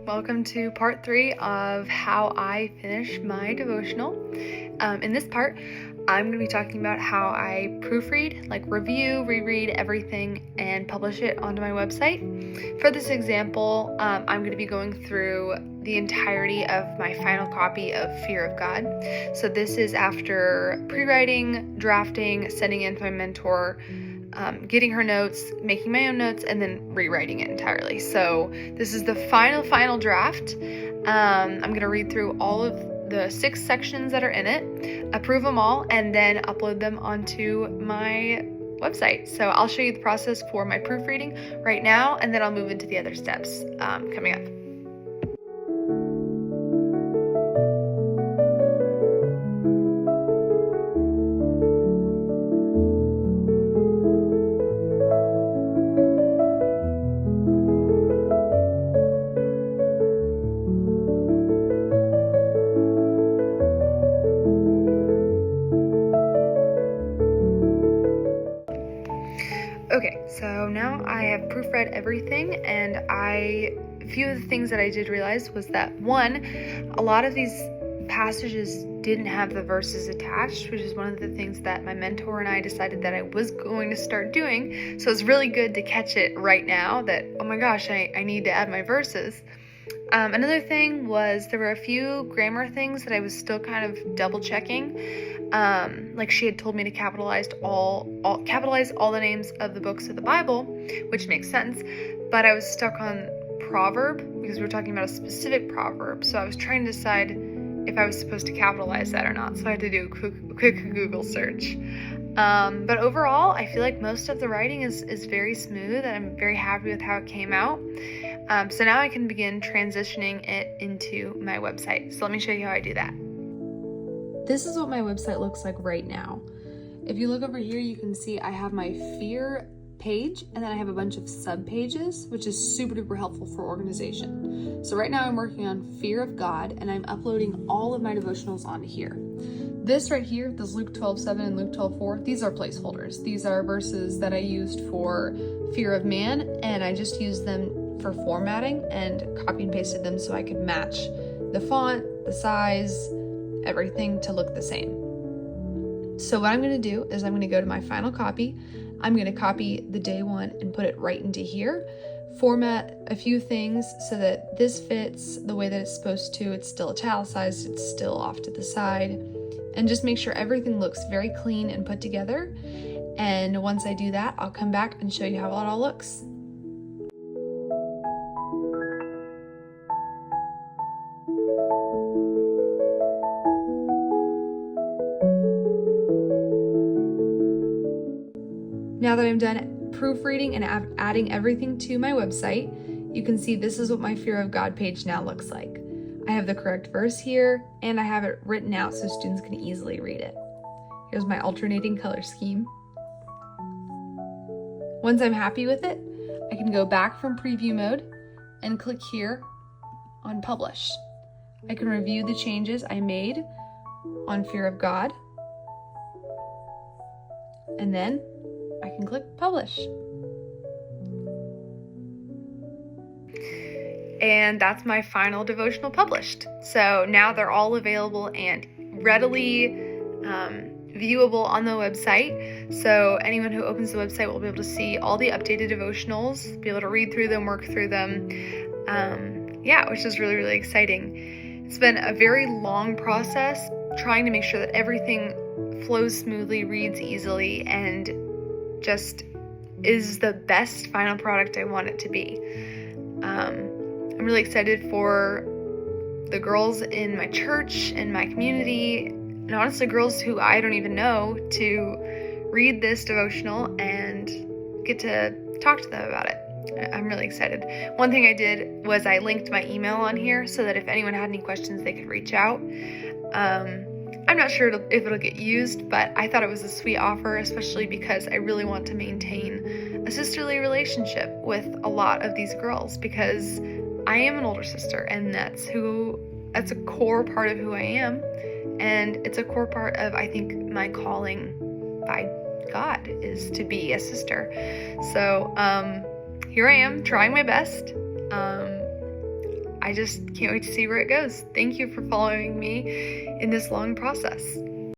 Welcome to part 3 of how I finish my devotional. In this part, I'm going to be talking about how I proofread, like review, reread everything, and publish it onto my website. For this example, I'm going to be going through the entirety of my final copy of Fear of God. So this is after pre-writing, drafting, sending in to my mentor, getting her notes, making my own notes, and then rewriting it entirely. So this is the final draft. I'm going to read through all of the 6 sections that are in it, approve them all, and then upload them onto my website. So I'll show you the process for my proofreading right now, and then I'll move into the other steps coming up. Okay, so now I have proofread everything, and a few of the things that I did realize was that, one, a lot of these passages didn't have the verses attached, which is one of the things that my mentor and I decided that I was going to start doing. So it's really good to catch it right now that, oh my gosh, I need to add my verses. Another thing was there were a few grammar things that I was still kind of double checking. Like she had told me to capitalize all the names of the books of the Bible, which makes sense, but I was stuck on proverb because we were talking about a specific proverb. So I was trying to decide if I was supposed to capitalize that or not. So I had to do a quick Google search. But overall, I feel like most of the writing is very smooth, and I'm very happy with how it came out. So now I can begin transitioning it into my website. So let me show you how I do that. This is what my website looks like right now. If you look over here, you can see I have my fear page, and then I have a bunch of sub pages, which is super duper helpful for organization. So right now I'm working on Fear of God, and I'm uploading all of my devotionals onto here. This right here, this Luke 12:7 and Luke 12:4, these are placeholders. These are verses that I used for Fear of Man, and I just used them for formatting and copy and pasted them so I could match the font, the size, everything to look the same. So what I'm going to do is I'm going to go to my final copy. I'm going to copy the day one and put it right into here, format a few things so that this fits the way that it's supposed to. It's still italicized, it's still off to the side, and just make sure everything looks very clean and put together. And once I do that, I'll come back and show you how it all looks. Now that I'm done proofreading and adding everything to my website, you can see this is what my Fear of God page now looks like. I have the correct verse here, and I have it written out so students can easily read it. Here's my alternating color scheme. Once I'm happy with it, I can go back from preview mode and click here on Publish. I can review the changes I made on Fear of God, and then I can click Publish. And that's my final devotional published. So now they're all available and readily viewable on the website. So anyone who opens the website will be able to see all the updated devotionals, be able to read through them, work through them. Which is really, really exciting. It's been a very long process trying to make sure that everything flows smoothly, reads easily, and just is the best final product I want it to be. I'm really excited for the girls in my church and my community, and honestly girls who I don't even know, to read this devotional and get to talk to them about it. I'm really excited. One thing I did was I linked my email on here so that if anyone had any questions, they could reach out. I'm not sure if it'll get used, but I thought it was a sweet offer, especially because I really want to maintain a sisterly relationship with a lot of these girls, because I am an older sister, and that's a core part of who I am, and it's a core part of, I think, my calling by God is to be a sister. So here I am trying my best. I just can't wait to see where it goes. Thank you for following me in this long process.